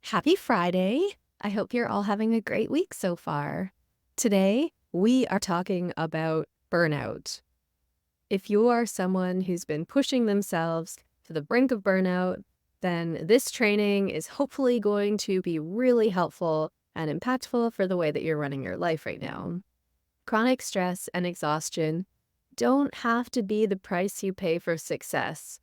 Happy Friday. I hope you're all having a great week so far. Today, we are talking about burnout. If you are someone who's been pushing themselves to the brink of burnout, then this training is hopefully going to be really helpful and impactful for the way that you're running your life right now. Chronic stress and exhaustion don't have to be the price you pay for success.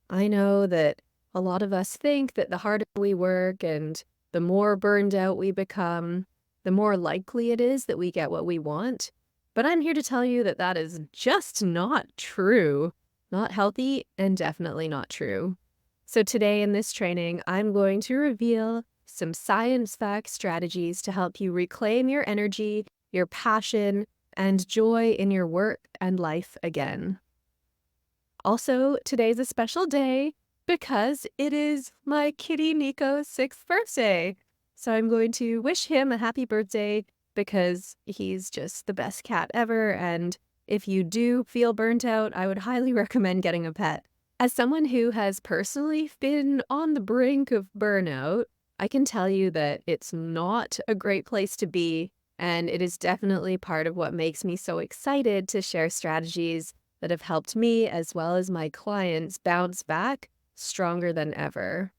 I know that a lot of us think that the harder we work and the more burned out we become, the more likely it is that we get what we want. But I'm here to tell you that that is just not true, not healthy, and definitely not true. So today in this training, I'm going to reveal some science-backed strategies to help you reclaim your energy, your passion, and joy in your work and life again. Also, today's a special day because it is my kitty Nico's 6th birthday. So I'm going to wish him a happy birthday because he's just the best cat ever. And if you do feel burnt out, I would highly recommend getting a pet. As someone who has personally been on the brink of burnout, I can tell you that it's not a great place to be. And it is definitely part of what makes me so excited to share strategies that have helped me as well as my clients bounce back stronger than ever.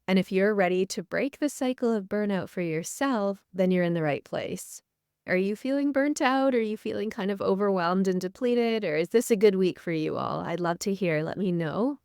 And if you're ready to break the cycle of burnout for yourself, then you're in the right place. Are you feeling burnt out? Are you feeling kind of overwhelmed and depleted? Or is this a good week for you all? I'd love to hear. Let me know.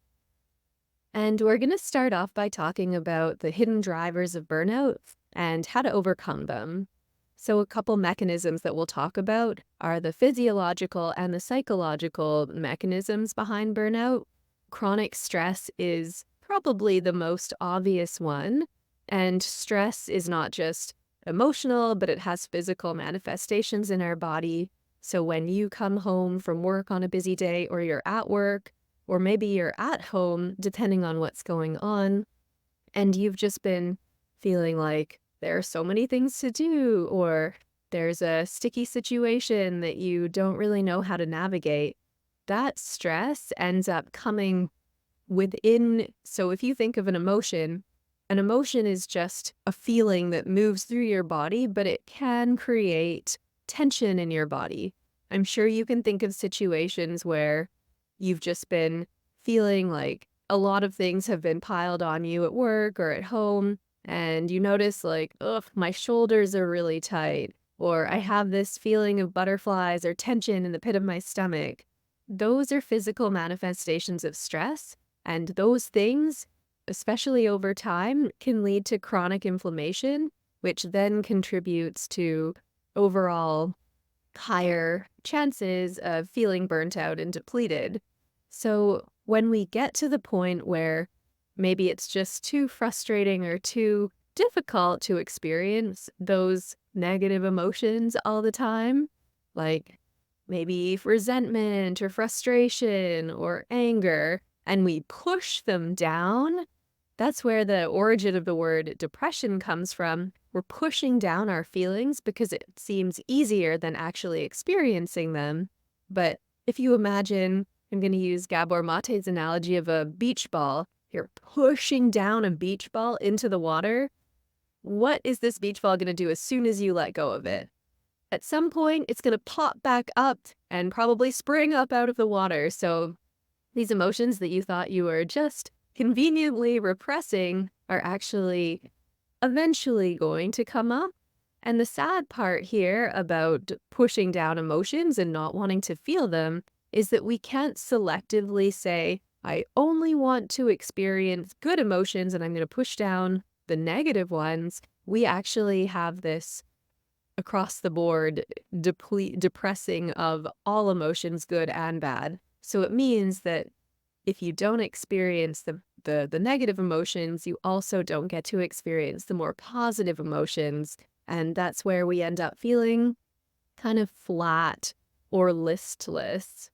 And we're going to start off by talking about the hidden drivers of burnout and how to overcome them. So a couple mechanisms that we'll talk about are the physiological and the psychological mechanisms behind burnout. Chronic stress is probably the most obvious one, and stress is not just emotional, but it has physical manifestations in our body. So when you come home from work on a busy day, or you're at work, or maybe you're at home, depending on what's going on, and you've just been feeling like there are so many things to do, or there's a sticky situation that you don't really know how to navigate, that stress ends up coming within. So if you think of an emotion is just a feeling that moves through your body, but it can create tension in your body. I'm sure you can think of situations where you've just been feeling like a lot of things have been piled on you at work or at home, and you notice like, ugh, my shoulders are really tight, or I have this feeling of butterflies or tension in the pit of my stomach. Those are physical manifestations of stress, and those things, especially over time, can lead to chronic inflammation, which then contributes to overall higher chances of feeling burnt out and depleted. So when we get to the point where maybe it's just too frustrating or too difficult to experience those negative emotions all the time, like maybe resentment or frustration or anger, and we push them down, that's where the origin of the word depression comes from. We're pushing down our feelings because it seems easier than actually experiencing them. But if you imagine, I'm going to use Gabor Mate's analogy of a beach ball. You're pushing down a beach ball into the water. What is this beach ball going to do as soon as you let go of it? At some point, it's going to pop back up and probably spring up out of the water. So these emotions that you thought you were just conveniently repressing are actually eventually going to come up. And the sad part here about pushing down emotions and not wanting to feel them is that we can't selectively say, I only want to experience good emotions and I'm going to push down the negative ones. We actually have this across the board depressing of all emotions, good and bad. So it means that if you don't experience the negative emotions, you also don't get to experience the more positive emotions. And that's where we end up feeling kind of flat or listless.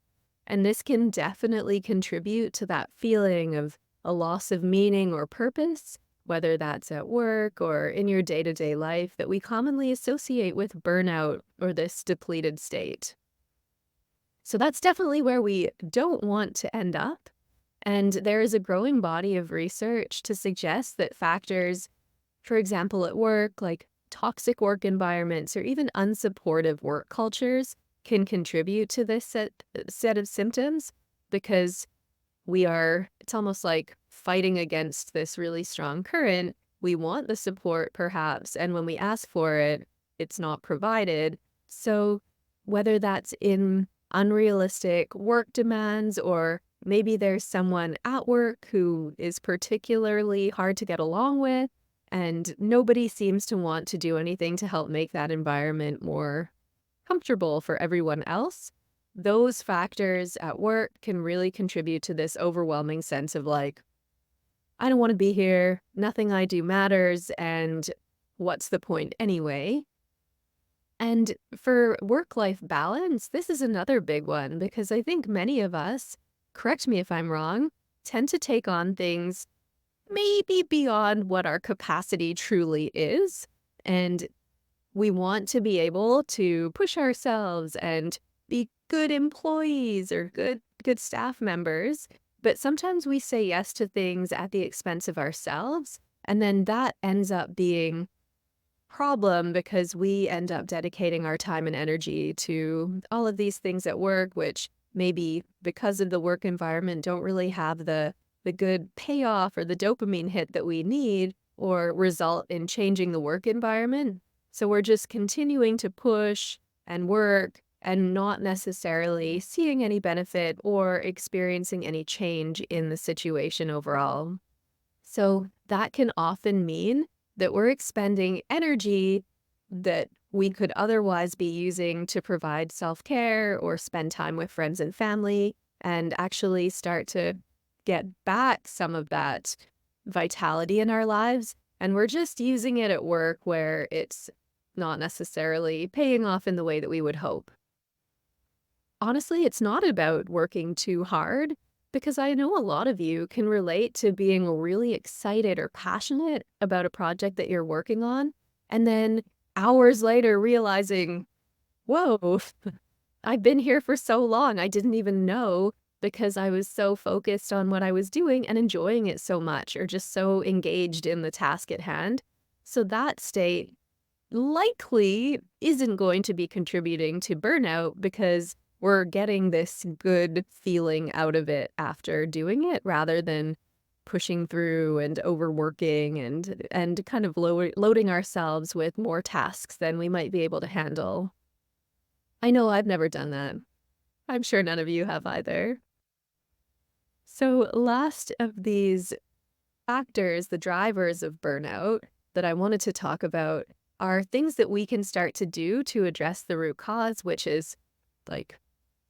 And this can definitely contribute to that feeling of a loss of meaning or purpose, whether that's at work or in your day-to-day life, that we commonly associate with burnout or this depleted state. So that's definitely where we don't want to end up. And there is a growing body of research to suggest that factors For example, at work, like toxic work environments or even unsupportive work cultures can contribute to this set of symptoms because it's almost like fighting against this really strong current. We want the support perhaps, and when we ask for it, it's not provided. So whether that's in unrealistic work demands or maybe there's someone at work who is particularly hard to get along with, and nobody seems to want to do anything to help make that environment more comfortable for everyone else. Those factors at work can really contribute to this overwhelming sense of like, I don't want to be here, nothing I do matters, and what's the point anyway? And for work-life balance, this is another big one because I think many of us, correct me if I'm wrong, tend to take on things maybe beyond what our capacity truly is. And we want to be able to push ourselves and be good employees or good staff members, but sometimes we say yes to things at the expense of ourselves, and then that ends up being problem because we end up dedicating our time and energy to all of these things at work, which maybe because of the work environment don't really have the good payoff or the dopamine hit that we need or result in changing the work environment. So we're just continuing to push and work and not necessarily seeing any benefit or experiencing any change in the situation overall. So that can often mean that we're expending energy that we could otherwise be using to provide self-care or spend time with friends and family and actually start to get back some of that vitality in our lives. And we're just using it at work where it's not necessarily paying off in the way that we would hope. Honestly, it's not about working too hard because I know a lot of you can relate to being really excited or passionate about a project that you're working on, and then hours later realizing, whoa, I've been here for so long, I didn't even know because I was so focused on what I was doing and enjoying it so much or just so engaged in the task at hand. So that state likely isn't going to be contributing to burnout because we're getting this good feeling out of it after doing it rather than pushing through and overworking and kind of loading ourselves with more tasks than we might be able to handle. I know I've never done that. I'm sure none of you have either. So last of these factors, the drivers of burnout that I wanted to talk about are things that we can start to do to address the root cause, which is like,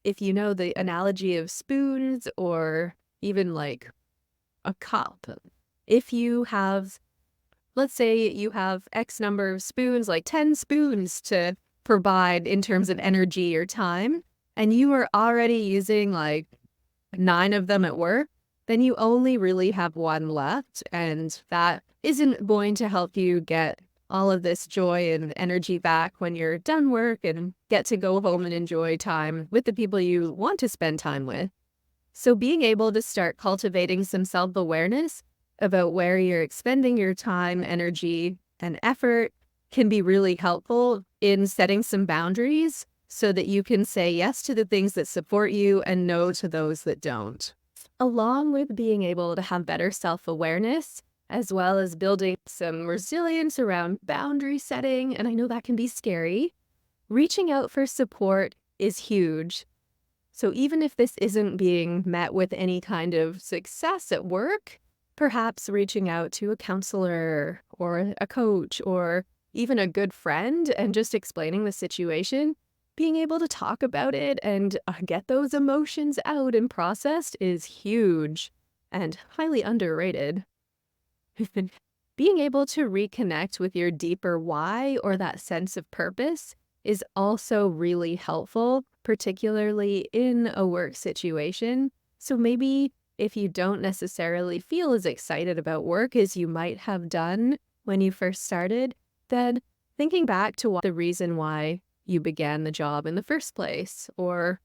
if you know the analogy of spoons or even like a cup, if you have, let's say you have X number of spoons, like 10 spoons to provide in terms of energy or time, and you are already using like 9 of them at work, then you only really have 1 left, and that isn't going to help you get all of this joy and energy back when you're done work and get to go home and enjoy time with the people you want to spend time with. So being able to start cultivating some self-awareness about where you're expending your time, energy, and effort can be really helpful in setting some boundaries so that you can say yes to the things that support you and no to those that don't. Along with being able to have better self-awareness, as well as building some resilience around boundary setting, and I know that can be scary, reaching out for support is huge. So even if this isn't being met with any kind of success at work, perhaps reaching out to a counselor or a coach or even a good friend and just explaining the situation, being able to talk about it and get those emotions out and processed is huge and highly underrated. Being able to reconnect with your deeper why or that sense of purpose is also really helpful, particularly in a work situation. So maybe if you don't necessarily feel as excited about work as you might have done when you first started, then thinking back to the reason why you began the job in the first place, or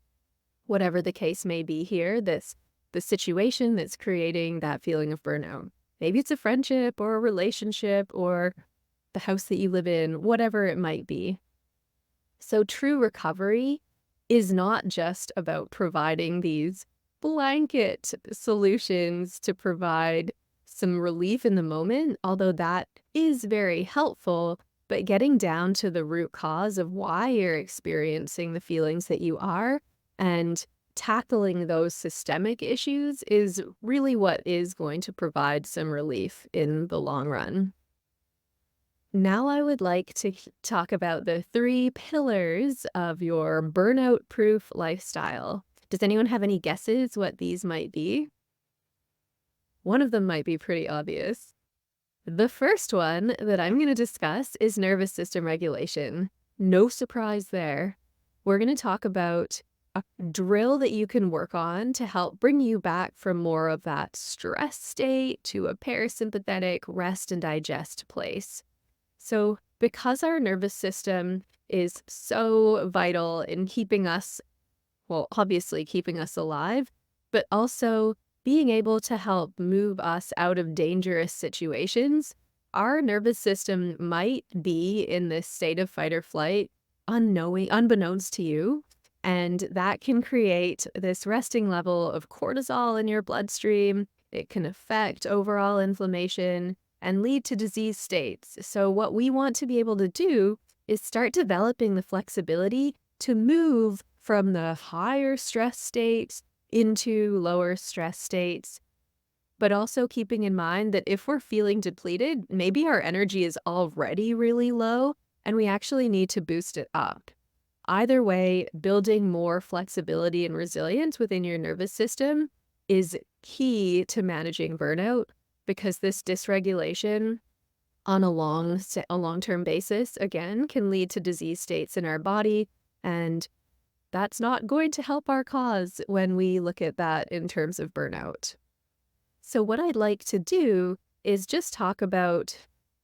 whatever the case may be here, the situation that's creating that feeling of burnout. Maybe it's a friendship or a relationship or the house that you live in, whatever it might be. So true recovery is not just about providing these blanket solutions to provide some relief in the moment, although that is very helpful, but getting down to the root cause of why you're experiencing the feelings that you are and tackling those systemic issues is really what is going to provide some relief in the long run. Now I would like to talk about the 3 pillars of your burnout-proof lifestyle. Does anyone have any guesses what these might be? One of them might be pretty obvious. The first one that I'm going to discuss is nervous system regulation. No surprise there. We're going to talk about a drill that you can work on to help bring you back from more of that stress state to a parasympathetic rest and digest place. So, because our nervous system is so vital in keeping us, well, obviously keeping us alive, but also being able to help move us out of dangerous situations, our nervous system might be in this state of fight or flight unbeknownst to you. And that can create this resting level of cortisol in your bloodstream. It can affect overall inflammation and lead to disease states. So, what we want to be able to do is start developing the flexibility to move from the higher stress states into lower stress states, but also keeping in mind that if we're feeling depleted, maybe our energy is already really low and we actually need to boost it up. Either way, building more flexibility and resilience within your nervous system is key to managing burnout because this dysregulation on a long-term basis, again, can lead to disease states in our body, and that's not going to help our cause when we look at that in terms of burnout. So what I'd like to do is just talk about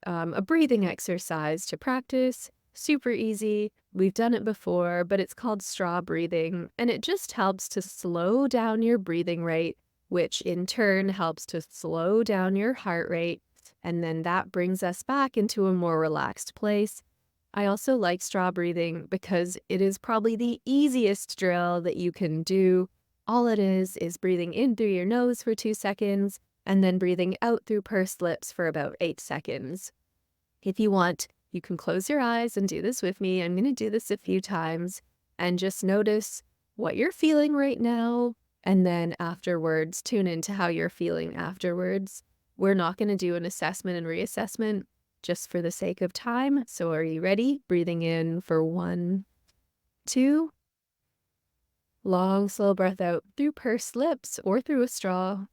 a breathing exercise to practice. Super easy. We've done it before, but it's called straw breathing, and it just helps to slow down your breathing rate, which in turn helps to slow down your heart rate, and then that brings us back into a more relaxed place. I also like straw breathing because it is probably the easiest drill that you can do. All it is breathing in through your nose for 2 seconds and then breathing out through pursed lips for about 8 seconds. If you want, you can close your eyes and do this with me. I'm going to do this a few times and just notice what you're feeling right now. And then afterwards, tune into how you're feeling afterwards. We're not going to do an assessment and reassessment just for the sake of time. So are you ready? Breathing in for 1, 2. Long, slow breath out through pursed lips or through a straw.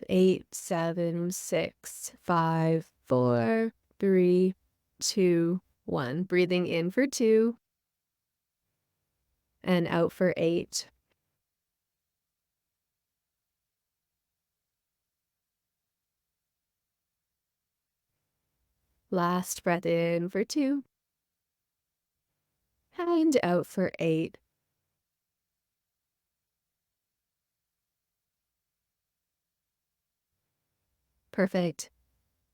8, 7, 6, 5, 4, 3, 2, 1. Breathing in for 2 and out for 8. Last breath in for 2 and out for 8. Perfect.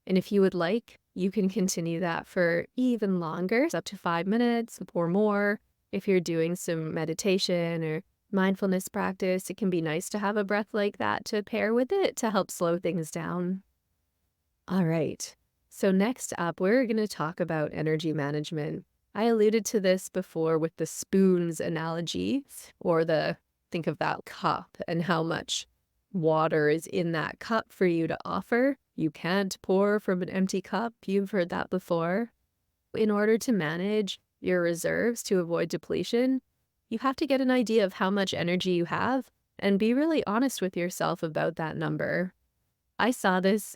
And if you would like, you can continue that for even longer, up to 5 minutes or more. If you're doing some meditation or mindfulness practice, it can be nice to have a breath like that to pair with it to help slow things down. All right. So next up, we're going to talk about energy management. I alluded to this before with the spoons analogy, or think of that cup and how much water is in that cup for you to offer. You can't pour from an empty cup. You've heard that before. In order to manage your reserves to avoid depletion, you have to get an idea of how much energy you have and be really honest with yourself about that number. I saw this,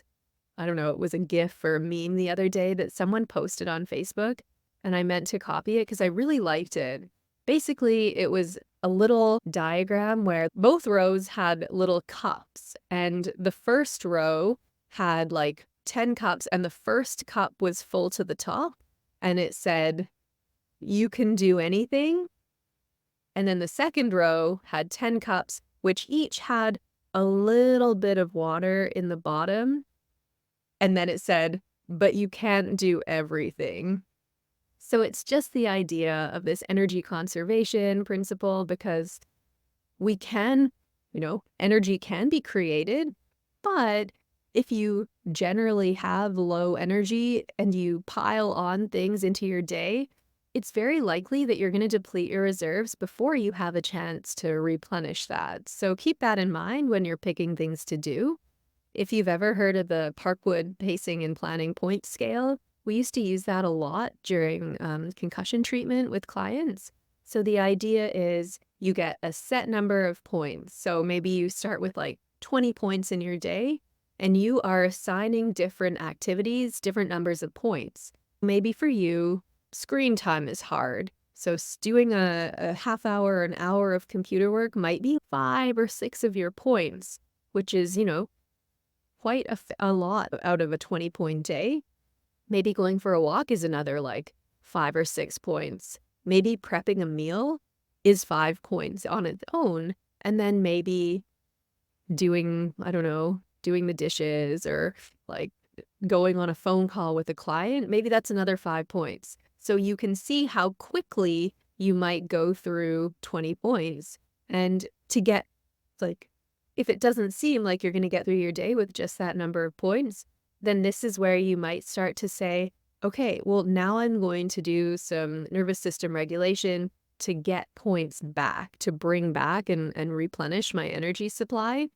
I don't know, it was a GIF or a meme the other day that someone posted on Facebook, and I meant to copy it because I really liked it. Basically, it was a little diagram where both rows had little cups, and the first row had like 10 cups, and the first cup was full to the top, and it said, "You can do anything." And then the second row had 10 cups, which each had a little bit of water in the bottom. And then it said, but you can't do everything. So it's just the idea of this energy conservation principle, because we can, energy can be created, but if you generally have low energy and you pile on things into your day, it's very likely that you're going to deplete your reserves before you have a chance to replenish that. So keep that in mind when you're picking things to do. If you've ever heard of the Parkwood pacing and planning point scale, we used to use that a lot during concussion treatment with clients. So the idea is you get a set number of points. So maybe you start with like 20 points in your day, and you are assigning different activities, different numbers of points. Maybe for you, screen time is hard. So doing a half hour or an hour of computer work might be 5 or 6 of your points, which is, quite a lot out of a 20-point day. Maybe going for a walk is another like 5 or 6 points. Maybe prepping a meal is 5 points on its own. And then maybe doing, I don't know, doing the dishes or like going on a phone call with a client, maybe that's another 5 points. So you can see how quickly you might go through 20 points. And to get like, if it doesn't seem like you're going to get through your day with just that number of points, then this is where you might start to say, okay, well, now I'm going to do some nervous system regulation to get points back, to bring back and replenish my energy supply.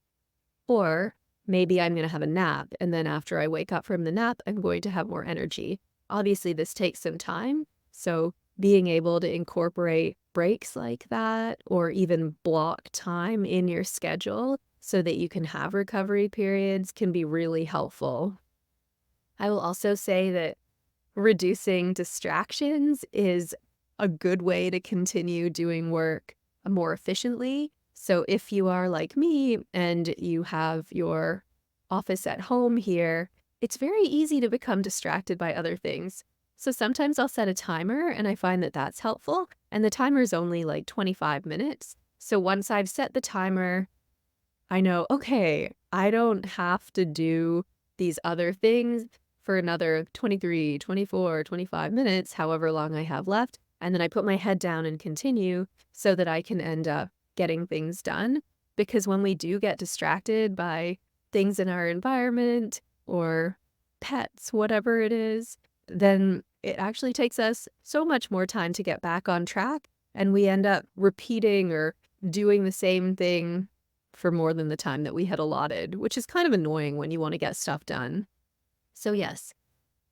Or maybe I'm going to have a nap, and then after I wake up from the nap, I'm going to have more energy. Obviously, this takes some time, so being able to incorporate breaks like that or even block time in your schedule so that you can have recovery periods can be really helpful. I will also say that reducing distractions is a good way to continue doing work more efficiently. So if you are like me and you have your office at home here, it's very easy to become distracted by other things. So sometimes I'll set a timer and I find that that's helpful. And the timer is only like 25 minutes. So once I've set the timer, I know, okay, I don't have to do these other things for another 23, 24, 25 minutes, however long I have left. And then I put my head down and continue so that I can end up getting things done. Because when we do get distracted by things in our environment or pets, whatever it is, then it actually takes us so much more time to get back on track. And we end up repeating or doing the same thing for more than the time that we had allotted, which is kind of annoying when you want to get stuff done. So yes,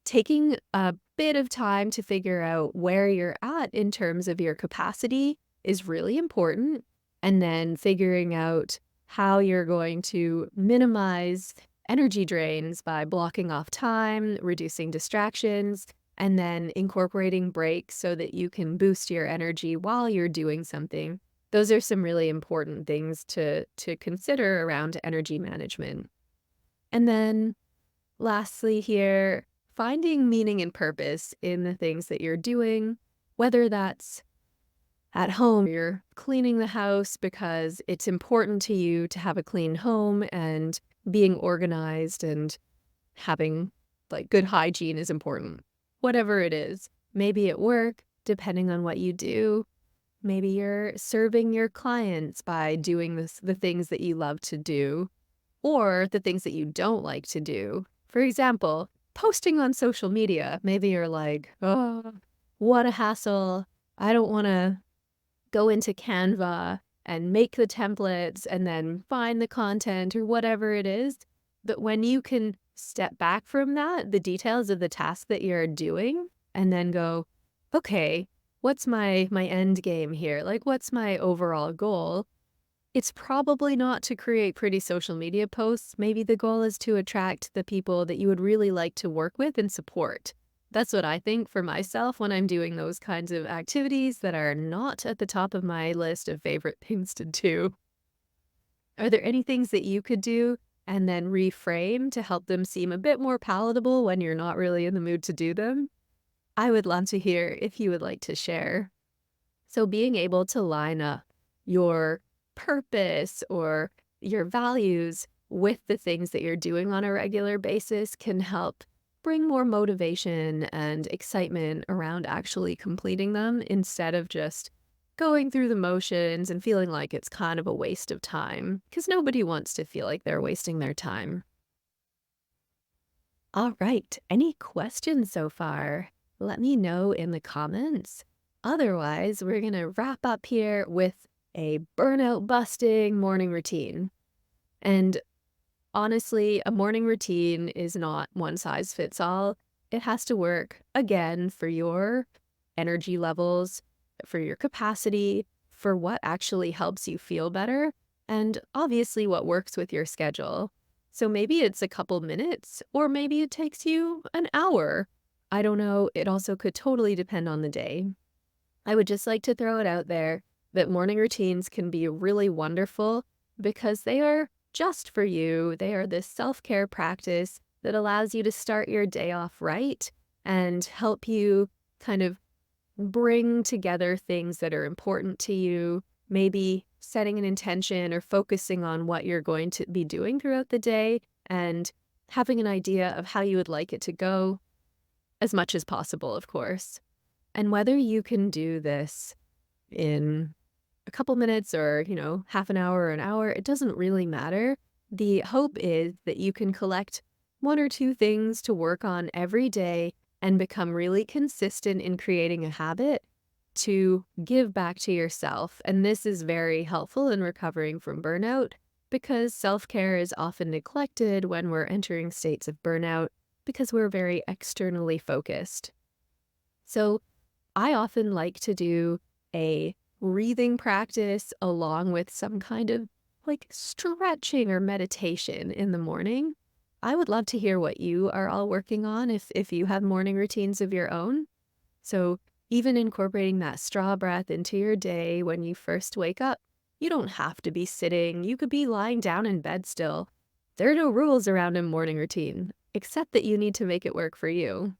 taking a bit of time to figure out where you're at in terms of your capacity is really important. And then figuring out how you're going to minimize energy drains by blocking off time, reducing distractions, and then incorporating breaks so that you can boost your energy while you're doing something. Those are some really important things to consider around energy management. And then lastly here, finding meaning and purpose in the things that you're doing, whether that's at home, you're cleaning the house because it's important to you to have a clean home, and being organized and having like good hygiene is important. Whatever it is, maybe at work, depending on what you do, maybe you're serving your clients by doing the things that you love to do or the things that you don't like to do. For example, posting on social media. Maybe you're like, oh, what a hassle. I don't want to go into Canva and make the templates and then find the content or whatever it is. But when you can step back from that, the details of the task that you're doing, and then go, okay, what's my end game here? Like, what's my overall goal? It's probably not to create pretty social media posts. Maybe the goal is to attract the people that you would really like to work with and support. That's what I think for myself when I'm doing those kinds of activities that are not at the top of my list of favorite things to do. Are there any things that you could do and then reframe to help them seem a bit more palatable when you're not really in the mood to do them? I would love to hear if you would like to share. So being able to line up your purpose or your values with the things that you're doing on a regular basis can help bring more motivation and excitement around actually completing them instead of just going through the motions and feeling like it's kind of a waste of time, because nobody wants to feel like they're wasting their time. All right, any questions so far? Let me know in the comments. Otherwise, we're going to wrap up here with a burnout busting morning routine. And honestly, a morning routine is not one size fits all. It has to work, again, for your energy levels, for your capacity, for what actually helps you feel better, and obviously what works with your schedule. So maybe it's a couple minutes, or maybe it takes you an hour. I don't know. It also could totally depend on the day. I would just like to throw it out there that morning routines can be really wonderful because they are just for you. They are this self-care practice that allows you to start your day off right and help you kind of bring together things that are important to you, maybe setting an intention or focusing on what you're going to be doing throughout the day and having an idea of how you would like it to go, as much as possible, of course. And whether you can do this in a couple minutes or, half an hour or an hour, it doesn't really matter. The hope is that you can collect one or two things to work on every day and become really consistent in creating a habit to give back to yourself. And this is very helpful in recovering from burnout because self-care is often neglected when we're entering states of burnout because we're very externally focused. So I often like to do a breathing practice along with some kind of like stretching or meditation in the morning. I would love to hear what you are all working on if you have morning routines of your own. So even incorporating that straw breath into your day when you first wake up, you don't have to be sitting. You could be lying down in bed still. There are no rules around a morning routine, except that you need to make it work for you.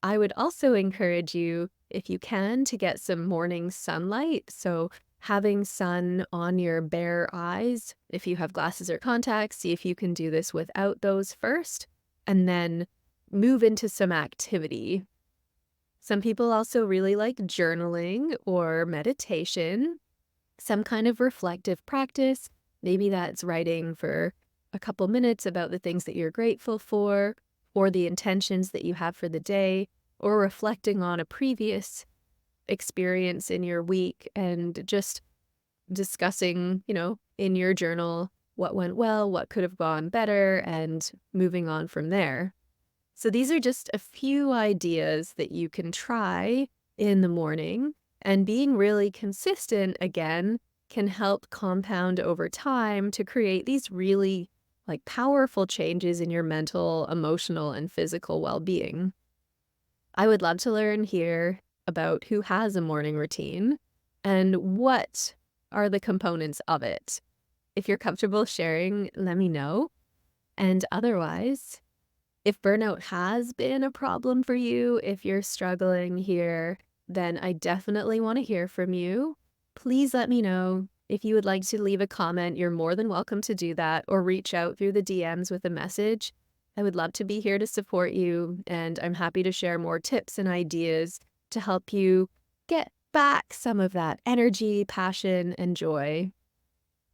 I would also encourage you, if you can, to get some morning sunlight. So having sun on your bare eyes, if you have glasses or contacts, see if you can do this without those first, and then move into some activity. Some people also really like journaling or meditation, some kind of reflective practice. Maybe that's writing for a couple minutes about the things that you're grateful for, or the intentions that you have for the day, or reflecting on a previous experience in your week and just discussing, in your journal what went well, what could have gone better, and moving on from there. So these are just a few ideas that you can try in the morning, and being really consistent, again, can help compound over time to create these really powerful changes in your mental, emotional, and physical well-being. I would love to learn here about who has a morning routine and what are the components of it. If you're comfortable sharing, let me know. And otherwise, if burnout has been a problem for you, if you're struggling here, then I definitely want to hear from you. Please let me know. If you would like to leave a comment, you're more than welcome to do that, or reach out through the DMs with a message. I would love to be here to support you, and I'm happy to share more tips and ideas to help you get back some of that energy, passion, and joy.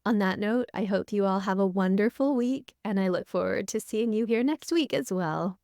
On that note, I hope you all have a wonderful week, and I look forward to seeing you here next week as well.